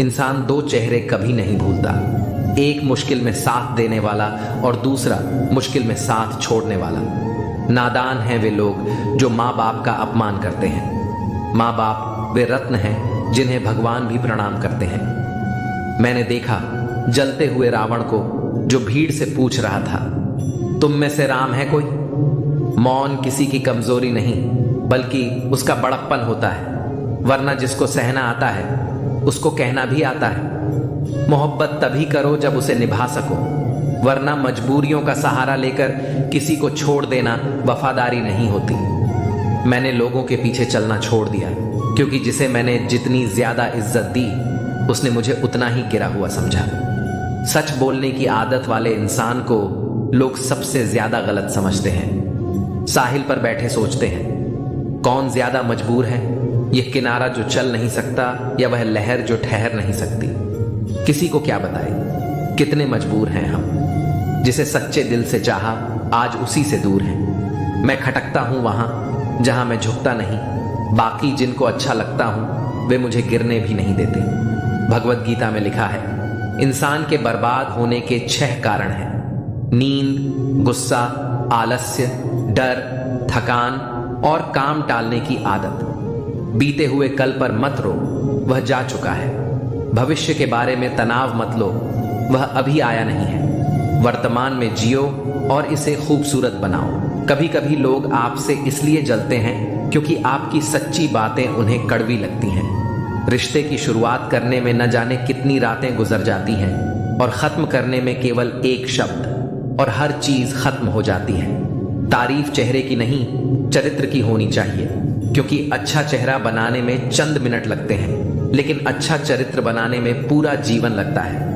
इंसान दो चेहरे कभी नहीं भूलता, एक मुश्किल में साथ देने वाला और दूसरा मुश्किल में साथ छोड़ने वाला। नादान हैं वे लोग जो माँ बाप का अपमान करते हैं। माँ बाप वे रत्न हैं जिन्हें भगवान भी प्रणाम करते हैं। मैंने देखा जलते हुए रावण को, जो भीड़ से पूछ रहा था, तुम में से राम है कोई? मौन किसी की कमजोरी नहीं, बल्कि उसका बड़प्पन होता है। वरना जिसको सहना आता है उसको कहना भी आता है। मोहब्बत तभी करो जब उसे निभा सको, वरना मजबूरियों का सहारा लेकर किसी को छोड़ देना वफादारी नहीं होती। मैंने लोगों के पीछे चलना छोड़ दिया, क्योंकि जिसे मैंने जितनी ज्यादा इज्जत दी उसने मुझे उतना ही गिरा हुआ समझा। सच बोलने की आदत वाले इंसान को लोग सबसे ज्यादा गलत समझते हैं। साहिल पर बैठे सोचते हैं, कौन ज्यादा मजबूर है, यह किनारा जो चल नहीं सकता या वह लहर जो ठहर नहीं सकती। किसी को क्या बताए कितने मजबूर हैं हम। जिसे सच्चे दिल से चाहा आज उसी से दूर है। मैं खटकता हूं वहां जहां मैं झुकता नहीं, बाकी जिनको अच्छा लगता हूं वे मुझे गिरने भी नहीं देते। भगवत गीता में लिखा है, इंसान के बर्बाद होने के 6 कारण हैं: नींद, गुस्सा, आलस्य, डर, थकान और काम टालने की आदत। बीते हुए कल पर मत रो, वह जा चुका है। भविष्य के बारे में तनाव मत लो, वह अभी आया नहीं है। वर्तमान में जियो और इसे खूबसूरत बनाओ। कभी कभी लोग आपसे इसलिए जलते हैं क्योंकि आपकी सच्ची बातें उन्हें कड़वी लगती हैं। रिश्ते की शुरुआत करने में न जाने कितनी रातें गुजर जाती हैं, और खत्म करने में केवल एक शब्द और हर चीज खत्म हो जाती है। तारीफ चेहरे की नहीं, चरित्र की होनी चाहिए, क्योंकि अच्छा चेहरा बनाने में चंद मिनट लगते हैं, लेकिन अच्छा चरित्र बनाने में पूरा जीवन लगता है।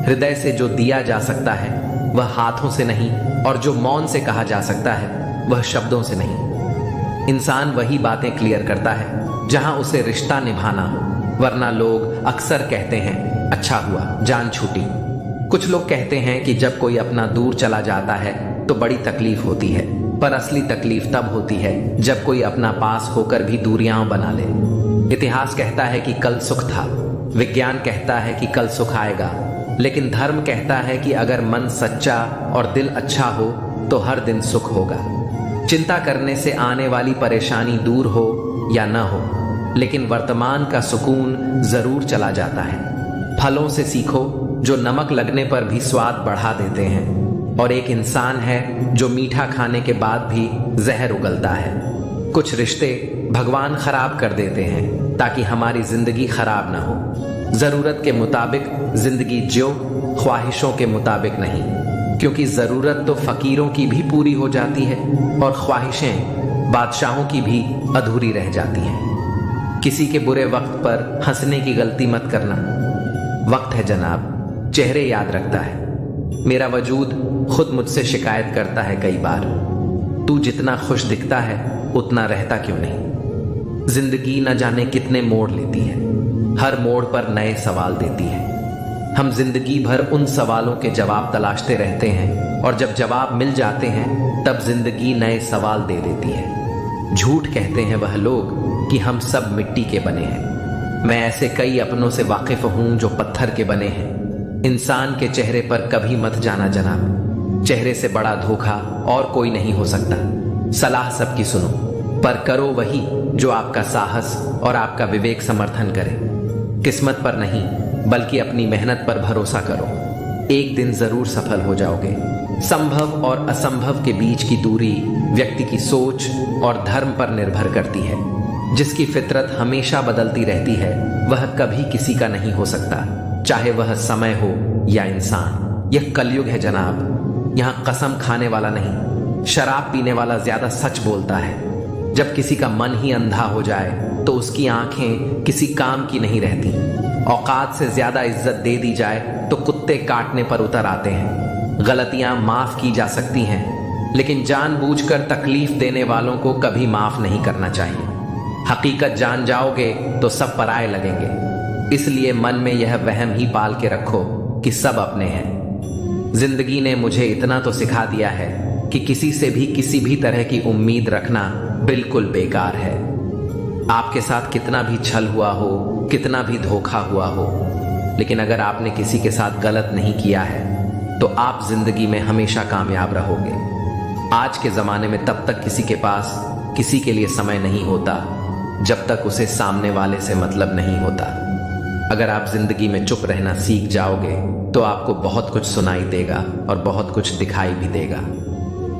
हृदय से जो दिया जा सकता है वह हाथों से नहीं, और जो मौन से कहा जा सकता है वह शब्दों से नहीं। इंसान वही बातें क्लियर करता है जहां उसे रिश्ता निभाना हो, वरना लोग अक्सर कहते हैं अच्छा हुआ जान छूटी। कुछ लोग कहते हैं कि जब कोई अपना दूर चला जाता है तो बड़ी तकलीफ होती है, पर असली तकलीफ तब होती है जब कोई अपना पास होकर भी दूरियां बना ले। इतिहास कहता है कि कल सुख था, विज्ञान कहता है कि कल सुख आएगा, लेकिन धर्म कहता है कि अगर मन सच्चा और दिल अच्छा हो तो हर दिन सुख होगा। चिंता करने से आने वाली परेशानी दूर हो या न हो, लेकिन वर्तमान का सुकून जरूर चला जाता है। फलों से सीखो जो नमक लगने पर भी स्वाद बढ़ा देते हैं, और एक इंसान है जो मीठा खाने के बाद भी जहर उगलता है। कुछ रिश्ते भगवान खराब कर देते हैं ताकि हमारी जिंदगी खराब ना हो। जरूरत के मुताबिक जिंदगी जियो, ख्वाहिशों के मुताबिक नहीं, क्योंकि जरूरत तो फकीरों की भी पूरी हो जाती है और ख्वाहिशें बादशाहों की भी अधूरी रह जाती हैं। किसी के बुरे वक्त पर हंसने की गलती मत करना। वक्त है जनाब, चेहरे याद रखता है। मेरा वजूद खुद मुझसे शिकायत करता है कई बार, तू जितना खुश दिखता है उतना रहता क्यों नहीं। जिंदगी न जाने कितने मोड़ लेती है, हर मोड़ पर नए सवाल देती है। हम जिंदगी भर उन सवालों के जवाब तलाशते रहते हैं, और जब जवाब मिल जाते हैं तब जिंदगी नए सवाल दे देती है। झूठ कहते हैं वह लोग कि हम सब मिट्टी के बने हैं। मैं ऐसे कई अपनों से वाकिफ हूं जो पत्थर के बने हैं। इंसान के चेहरे पर कभी मत जाना जनाब, चेहरे से बड़ा धोखा और कोई नहीं हो सकता। सलाह सबकी सुनो, पर करो वही जो आपका साहस और आपका विवेक समर्थन करे। किस्मत पर नहीं बल्कि अपनी मेहनत पर भरोसा करो, एक दिन जरूर सफल हो जाओगे। संभव और असंभव के बीच की दूरी व्यक्ति की सोच और धर्म पर निर्भर करती है। जिसकी फितरत हमेशा बदलती रहती है वह कभी किसी का नहीं हो सकता, चाहे वह समय हो या इंसान। यह कलयुग है जनाब, यहाँ कसम खाने वाला नहीं, शराब पीने वाला ज्यादा सच बोलता है। जब किसी का मन ही अंधा हो जाए तो उसकी आंखें किसी काम की नहीं रहती। औकात से ज्यादा इज्जत दे दी जाए तो कुत्ते काटने पर उतर आते हैं। गलतियां माफ की जा सकती हैं, लेकिन जानबूझकर तकलीफ देने वालों को कभी माफ नहीं करना चाहिए। हकीकत जान जाओगे तो सब पराये लगेंगे, इसलिए मन में यह वहम ही पाल के रखो कि सब अपने हैं। जिंदगी ने मुझे इतना तो सिखा दिया है कि किसी से भी किसी भी तरह की उम्मीद रखना बिल्कुल बेकार है। आपके साथ कितना भी छल हुआ हो, कितना भी धोखा हुआ हो, लेकिन अगर आपने किसी के साथ गलत नहीं किया है तो आप जिंदगी में हमेशा कामयाब रहोगे। आज के जमाने में तब तक किसी के पास किसी के लिए समय नहीं होता जब तक उसे सामने वाले से मतलब नहीं होता। अगर आप जिंदगी में चुप रहना सीख जाओगे तो आपको बहुत कुछ सुनाई देगा और बहुत कुछ दिखाई भी देगा।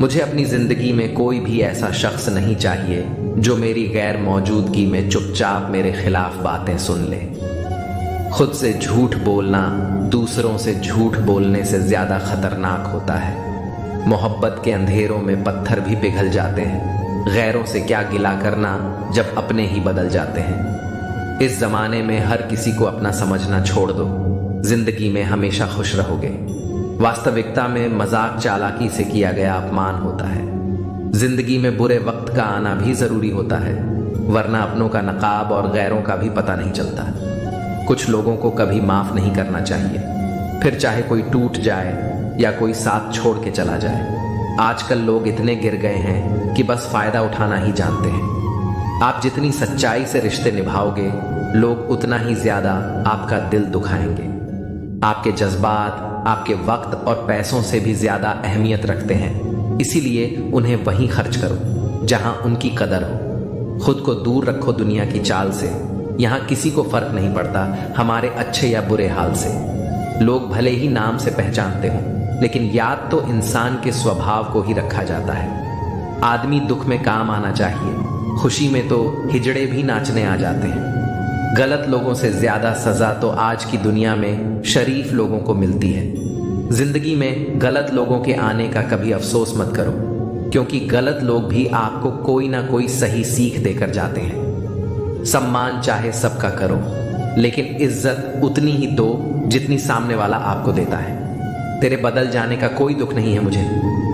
मुझे अपनी जिंदगी में कोई भी ऐसा शख्स नहीं चाहिए जो मेरी गैर मौजूदगी में चुपचाप मेरे खिलाफ बातें सुन ले। खुद से झूठ बोलना दूसरों से झूठ बोलने से ज्यादा खतरनाक होता है। मोहब्बत के अंधेरों में पत्थर भी पिघल जाते हैं। गैरों से क्या गिला करना जब अपने ही बदल जाते हैं। इस जमाने में हर किसी को अपना समझना छोड़ दो, जिंदगी में हमेशा खुश रहोगे। वास्तविकता में मजाक चालाकी से किया गया अपमान होता है। जिंदगी में बुरे वक्त का आना भी जरूरी होता है, वरना अपनों का नकाब और गैरों का भी पता नहीं चलता। कुछ लोगों को कभी माफ नहीं करना चाहिए, फिर चाहे कोई टूट जाए या कोई साथ छोड़ के चला जाए। आजकल लोग इतने गिर गए हैं कि बस फायदा उठाना ही जानते हैं। आप जितनी सच्चाई से रिश्ते निभाओगे, लोग उतना ही ज्यादा आपका दिल दुखाएंगे। आपके जज्बात आपके वक्त और पैसों से भी ज्यादा अहमियत रखते हैं, इसीलिए उन्हें वहीं खर्च करो जहां उनकी कदर हो। खुद को दूर रखो दुनिया की चाल से, यहाँ किसी को फर्क नहीं पड़ता हमारे अच्छे या बुरे हाल से। लोग भले ही नाम से पहचानते हो, लेकिन याद तो इंसान के स्वभाव को ही रखा जाता है। आदमी दुख में काम आना चाहिए, खुशी में तो हिजड़े भी नाचने आ जाते हैं। गलत लोगों से ज्यादा सजा तो आज की दुनिया में शरीफ लोगों को मिलती है। जिंदगी में गलत लोगों के आने का कभी अफसोस मत करो, क्योंकि गलत लोग भी आपको कोई ना कोई सही सीख देकर जाते हैं। सम्मान चाहे सबका करो, लेकिन इज्जत उतनी ही दो जितनी सामने वाला आपको देता है। तेरे बदल जाने का कोई दुख नहीं है मुझे,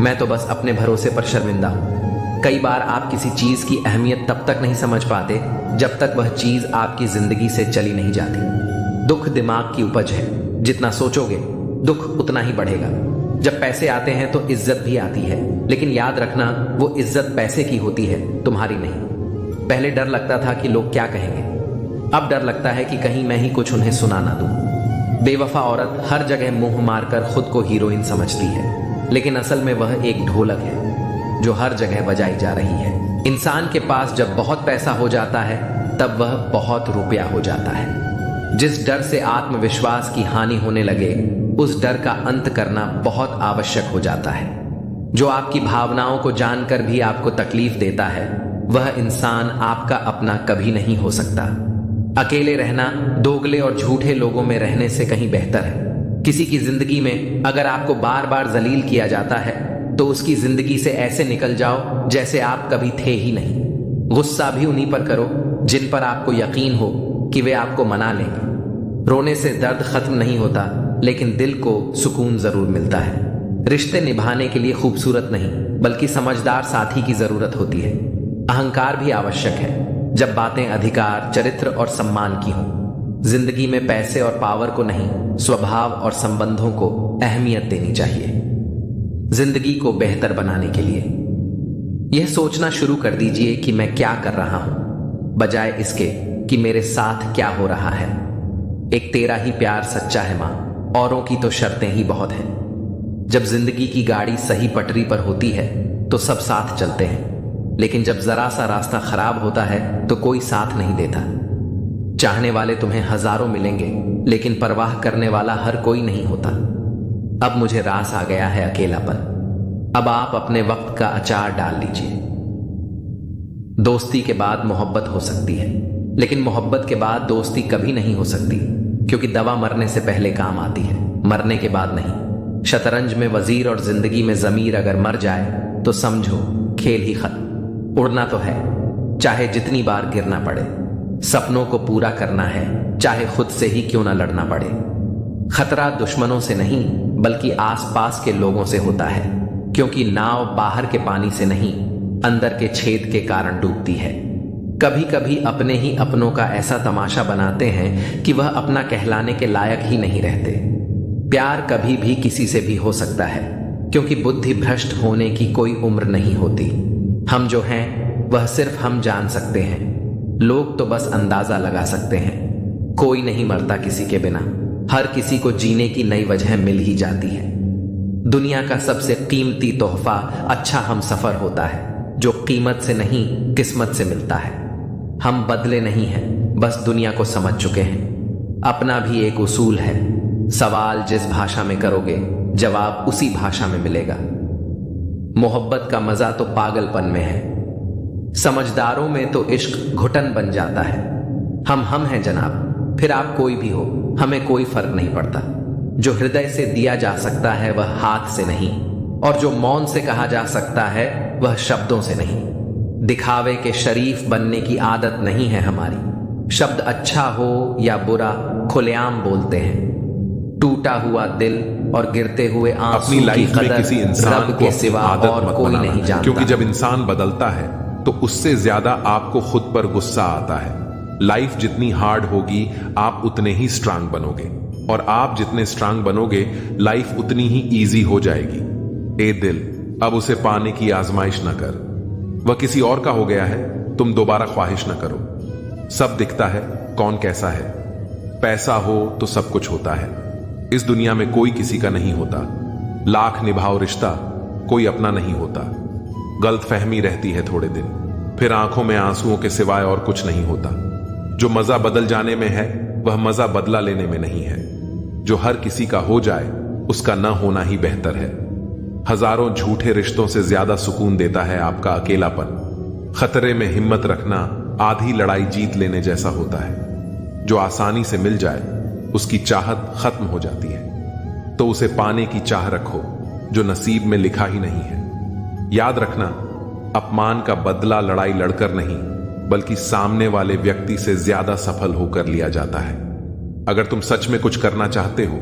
मैं तो बस अपने भरोसे पर शर्मिंदा हूं। कई बार आप किसी चीज की अहमियत तब तक नहीं समझ पाते जब तक वह चीज आपकी जिंदगी से चली नहीं जाती। दुख दिमाग की उपज है, जितना सोचोगे दुख उतना ही बढ़ेगा। जब पैसे आते हैं तो इज्जत भी आती है, लेकिन याद रखना वो इज्जत पैसे की होती है, तुम्हारी नहीं। पहले डर लगता था कि लोग क्या कहेंगे, अब डर लगता है कि कहीं मैं ही कुछ उन्हें सुना ना दूं। बेवफा औरत हर जगह मुंह मारकर खुद को हीरोइन समझती है, लेकिन असल में वह एक ढोलक है जो हर जगह बजाई जा रही है। इंसान के पास जब बहुत पैसा हो जाता है तब वह बहुत रुपया हो जाता है। जिस डर से आत्मविश्वास की हानि होने लगे, उस डर का अंत करना बहुत आवश्यक हो जाता है। जो आपकी भावनाओं को जानकर भी आपको तकलीफ देता है, वह इंसान आपका अपना कभी नहीं हो सकता। अकेले रहना दोगले और झूठे लोगों में रहने से कहीं बेहतर है। किसी की जिंदगी में अगर आपको बार बार जलील किया जाता है तो उसकी जिंदगी से ऐसे निकल जाओ जैसे आप कभी थे ही नहीं। गुस्सा भी उन्हीं पर करो जिन पर आपको यकीन हो कि वे आपको मना लेंगे। रोने से दर्द खत्म नहीं होता, लेकिन दिल को सुकून जरूर मिलता है। रिश्ते निभाने के लिए खूबसूरत नहीं बल्कि समझदार साथी की जरूरत होती है। अहंकार भी आवश्यक है जब बातें अधिकार, चरित्र और सम्मान की हों। जिंदगी में पैसे और पावर को नहीं, स्वभाव और संबंधों को अहमियत देनी चाहिए। जिंदगी को बेहतर बनाने के लिए यह सोचना शुरू कर दीजिए कि मैं क्या कर रहा हूं, बजाय इसके कि मेरे साथ क्या हो रहा है। एक तेरा ही प्यार सच्चा है मां, औरों की तो शर्तें ही बहुत हैं। जब जिंदगी की गाड़ी सही पटरी पर होती है तो सब साथ चलते हैं, लेकिन जब जरा सा रास्ता खराब होता है तो कोई साथ नहीं देता। चाहने वाले तुम्हें हजारों मिलेंगे, लेकिन परवाह करने वाला हर कोई नहीं होता। अब मुझे रास आ गया है अकेलापन। अब आप अपने वक्त का अचार डाल लीजिए। दोस्ती के बाद मोहब्बत हो सकती है, लेकिन मोहब्बत के बाद दोस्ती कभी नहीं हो सकती, क्योंकि दवा मरने से पहले काम आती है, मरने के बाद नहीं। शतरंज में वजीर और जिंदगी में जमीर अगर मर जाए तो समझो खेल ही खत्म। उड़ना तो है, चाहे जितनी बार गिरना पड़े। सपनों को पूरा करना है, चाहे खुद से ही क्यों ना लड़ना पड़े। खतरा दुश्मनों से नहीं बल्कि आसपास के लोगों से होता है, क्योंकि नाव बाहर के पानी से नहीं, अंदर के छेद के कारण डूबती है। कभी कभी अपने ही अपनों का ऐसा तमाशा बनाते हैं कि वह अपना कहलाने के लायक ही नहीं रहते। प्यार कभी भी किसी से भी हो सकता है, क्योंकि बुद्धि भ्रष्ट होने की कोई उम्र नहीं होती। हम जो हैं वह सिर्फ हम जान सकते हैं, लोग तो बस अंदाजा लगा सकते हैं। कोई नहीं मरता किसी के बिना, हर किसी को जीने की नई वजह मिल ही जाती है। दुनिया का सबसे कीमती तोहफा अच्छा हम सफर होता है, जो कीमत से नहीं किस्मत से मिलता है। हम बदले नहीं हैं, बस दुनिया को समझ चुके हैं। अपना भी एक उसूल है, सवाल जिस भाषा में करोगे जवाब उसी भाषा में मिलेगा। मोहब्बत का मजा तो पागलपन में है, समझदारों में तो इश्क घुटन बन जाता है। हम हैं जनाब, फिर आप कोई भी हो, हमें कोई फर्क नहीं पड़ता। जो हृदय से दिया जा सकता है वह हाथ से नहीं, और जो मौन से कहा जा सकता है वह शब्दों से नहीं। दिखावे के शरीफ बनने की आदत नहीं है हमारी। शब्द अच्छा हो या बुरा खुलेआम बोलते हैं। टूटा हुआ दिल और गिरते हुए आंसू अपनी लाइफ में किसी इंसान रब के सिवा और कोई नहीं जानता। क्योंकि जब इंसान बदलता है तो उससे ज्यादा आपको खुद पर गुस्सा आता है। लाइफ जितनी हार्ड होगी आप उतने ही स्ट्रांग बनोगे, और आप जितने स्ट्रांग बनोगे लाइफ उतनी ही इजी हो जाएगी। ए दिल, अब उसे पाने की आजमाइश न कर, वह किसी और का हो गया है, तुम दोबारा ख्वाहिश न करो। सब दिखता है कौन कैसा है, पैसा हो तो सब कुछ होता है। इस दुनिया में कोई किसी का नहीं होता, लाख निभाओ रिश्ता कोई अपना नहीं होता। गलतफहमी रहती है थोड़े दिन, फिर आंखों में आंसुओं के सिवाय और कुछ नहीं होता। जो मजा बदल जाने में है वह मजा बदला लेने में नहीं है। जो हर किसी का हो जाए उसका न होना ही बेहतर है। हजारों झूठे रिश्तों से ज्यादा सुकून देता है आपका अकेलापन। खतरे में हिम्मत रखना आधी लड़ाई जीत लेने जैसा होता है। जो आसानी से मिल जाए उसकी चाहत खत्म हो जाती है, तो उसे पाने की चाह रखो जो नसीब में लिखा ही नहीं है। याद रखना, अपमान का बदला लड़ाई लड़कर नहीं बल्कि सामने वाले व्यक्ति से ज्यादा सफल होकर लिया जाता है। अगर तुम सच में कुछ करना चाहते हो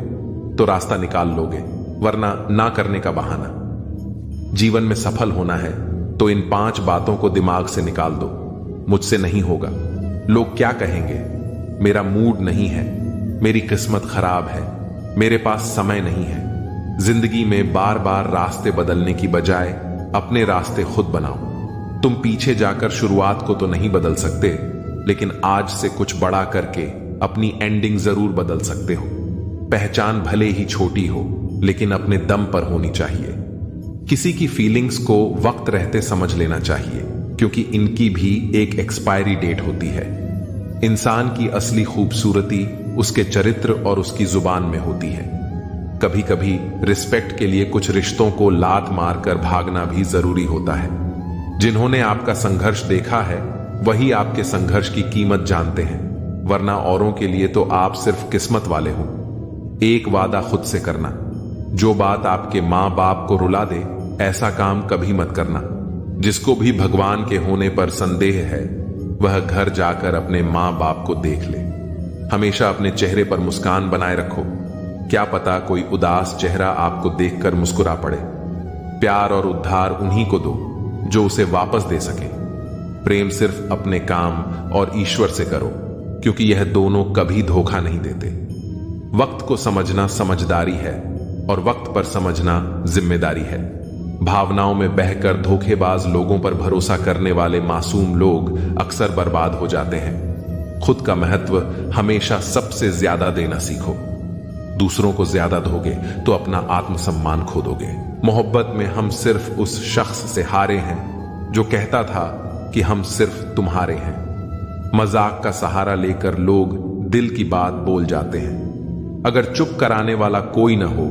तो रास्ता निकाल लोगे, वरना ना करने का बहाना। जीवन में सफल होना है तो इन 5 बातों को दिमाग से निकाल दो। मुझसे नहीं होगा, लोग क्या कहेंगे, मेरा मूड नहीं है, मेरी किस्मत खराब है, मेरे पास समय नहीं है। जिंदगी में बार बार रास्ते बदलने की बजाय अपने रास्ते खुद बनाओ। तुम पीछे जाकर शुरुआत को तो नहीं बदल सकते, लेकिन आज से कुछ बड़ा करके अपनी एंडिंग जरूर बदल सकते हो। पहचान भले ही छोटी हो, लेकिन अपने दम पर होनी चाहिए। किसी की फीलिंग्स को वक्त रहते समझ लेना चाहिए, क्योंकि इनकी भी एक एक्सपायरी डेट होती है। इंसान की असली खूबसूरती उसके चरित्र और उसकी जुबान में होती है। कभी कभी रिस्पेक्ट के लिए कुछ रिश्तों को लात मारकर भागना भी जरूरी होता है। जिन्होंने आपका संघर्ष देखा है वही आपके संघर्ष की कीमत जानते हैं, वरना औरों के लिए तो आप सिर्फ किस्मत वाले हो। एक वादा खुद से करना, जो बात आपके मां बाप को रुला दे ऐसा काम कभी मत करना। जिसको भी भगवान के होने पर संदेह है वह घर जाकर अपने मां बाप को देख ले। हमेशा अपने चेहरे पर मुस्कान बनाए रखो, क्या पता कोई उदास चेहरा आपको देखकर मुस्कुरा पड़े। प्यार और उद्धार उन्हीं को दो जो उसे वापस दे सके। प्रेम सिर्फ अपने काम और ईश्वर से करो, क्योंकि यह दोनों कभी धोखा नहीं देते। वक्त को समझना समझदारी है और वक्त पर समझना जिम्मेदारी है। भावनाओं में बहकर धोखेबाज लोगों पर भरोसा करने वाले मासूम लोग अक्सर बर्बाद हो जाते हैं। खुद का महत्व हमेशा सबसे ज्यादा देना सीखो। दूसरों को ज्यादा दोगे तो अपना आत्मसम्मान खो दोगे। मोहब्बत में हम सिर्फ उस शख्स से हारे हैं जो कहता था कि हम सिर्फ तुम्हारे हैं। मजाक का सहारा लेकर लोग दिल की बात बोल जाते हैं। अगर चुप कराने वाला कोई ना हो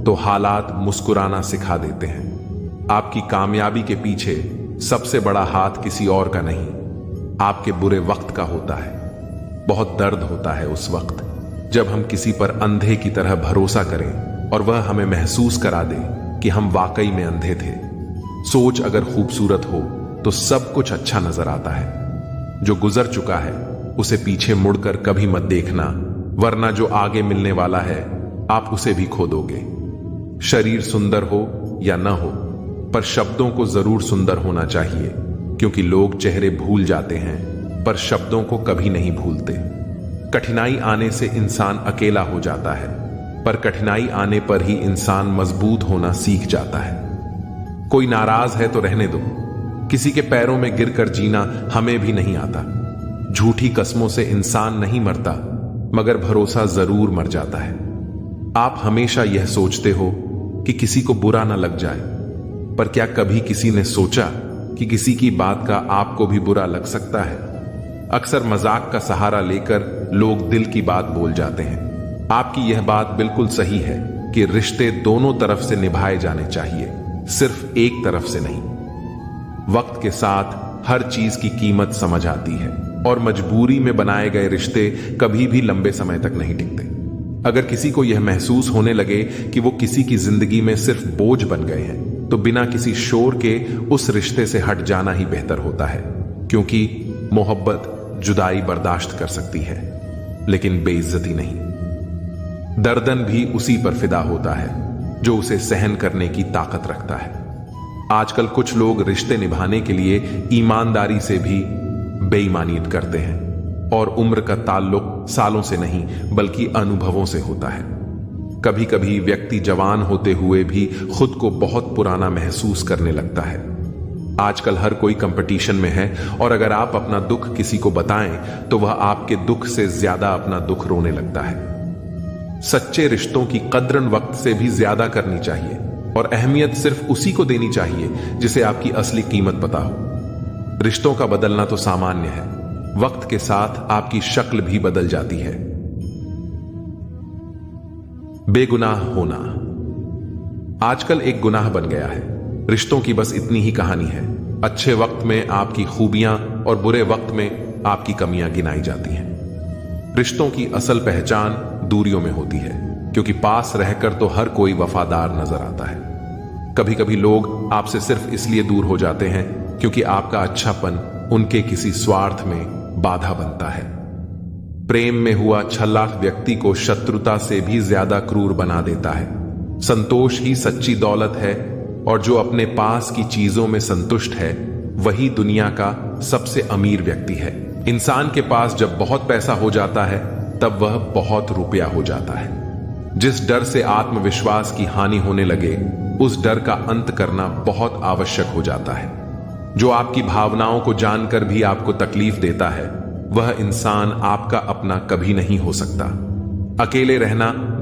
तो हालात मुस्कुराना सिखा देते हैं। आपकी कामयाबी के पीछे सबसे बड़ा हाथ किसी और का नहीं, आपके बुरे वक्त का होता है। बहुत दर्द होता है उस वक्त जब हम किसी पर अंधे की तरह भरोसा करें और वह हमें महसूस करा दे कि हम वाकई में अंधे थे। सोच अगर खूबसूरत हो तो सब कुछ अच्छा नजर आता है। जो गुजर चुका है उसे पीछे मुड़कर कभी मत देखना, वरना जो आगे मिलने वाला है आप उसे भी खो दोगे। शरीर सुंदर हो या न हो, पर शब्दों को जरूर सुंदर होना चाहिए, क्योंकि लोग चेहरे भूल जाते हैं पर शब्दों को कभी नहीं भूलते। कठिनाई आने से इंसान अकेला हो जाता है, पर कठिनाई आने पर ही इंसान मजबूत होना सीख जाता है। कोई नाराज है तो रहने दो, किसी के पैरों में गिरकर जीना हमें भी नहीं आता। झूठी कस्मों से इंसान नहीं मरता, मगर भरोसा जरूर मर जाता है। आप हमेशा यह सोचते हो कि किसी को बुरा ना लग जाए, पर क्या कभी किसी ने सोचा कि किसी की बात का आपको भी बुरा लग सकता है? अक्सर मजाक का सहारा लेकर लोग दिल की बात बोल जाते हैं। आपकी यह बात बिल्कुल सही है कि रिश्ते दोनों तरफ से निभाए जाने चाहिए, सिर्फ एक तरफ से नहीं। वक्त के साथ हर चीज की कीमत समझ आती है और मजबूरी में बनाए गए रिश्ते कभी भी लंबे समय तक नहीं टिकते। अगर किसी को यह महसूस होने लगे कि वो किसी की जिंदगी में सिर्फ बोझ बन गए हैं, तो बिना किसी शोर के उस रिश्ते से हट जाना ही बेहतर होता है, क्योंकि मोहब्बत जुदाई बर्दाश्त कर सकती है लेकिन बेइज्जती नहीं। दर्दन भी उसी पर फिदा होता है जो उसे सहन करने की ताकत रखता है। आजकल कुछ लोग रिश्ते निभाने के लिए ईमानदारी से भी बेईमानी करते हैं, और उम्र का ताल्लुक सालों से नहीं बल्कि अनुभवों से होता है। कभी कभी व्यक्ति जवान होते हुए भी खुद को बहुत पुराना महसूस करने लगता है। आजकल हर कोई कंपटीशन में है, और अगर आप अपना दुख किसी को बताएं तो वह आपके दुख से ज्यादा अपना दुख रोने लगता है। सच्चे रिश्तों की कद्र वक्त से भी ज्यादा करनी चाहिए, और अहमियत सिर्फ उसी को देनी चाहिए जिसे आपकी असली कीमत पता हो। रिश्तों का बदलना तो सामान्य है, वक्त के साथ आपकी शक्ल भी बदल जाती है। बेगुनाह होना आजकल एक गुनाह बन गया है। रिश्तों की बस इतनी ही कहानी है। अच्छे वक्त में आपकी खूबियां और बुरे वक्त में आपकी कमियां गिनाई जाती हैं। रिश्तों की असल पहचान दूरियों में होती है, क्योंकि पास रहकर तो हर कोई वफादार नजर आता है। कभी कभी लोग आपसे सिर्फ इसलिए दूर हो जाते हैं क्योंकि आपका अच्छापन उनके किसी स्वार्थ में बाधा बनता है। प्रेम में हुआ छल्ला व्यक्ति को शत्रुता से भी ज्यादा क्रूर बना देता है। संतोष ही सच्ची दौलत है, और जो अपने पास की चीजों में संतुष्ट है वही दुनिया का सबसे अमीर व्यक्ति है। इंसान के पास जब बहुत पैसा हो जाता है तब वह बहुत रुपया हो जाता है। जिस डर से आत्मविश्वास की हानि होने लगे, उस डर का अंत करना बहुत आवश्यक हो जाता है। जो आपकी भावनाओं को जानकर भी आपको तकलीफ देता है, वह इंसान आपका अपना कभी नहीं हो सकता। अकेले रहना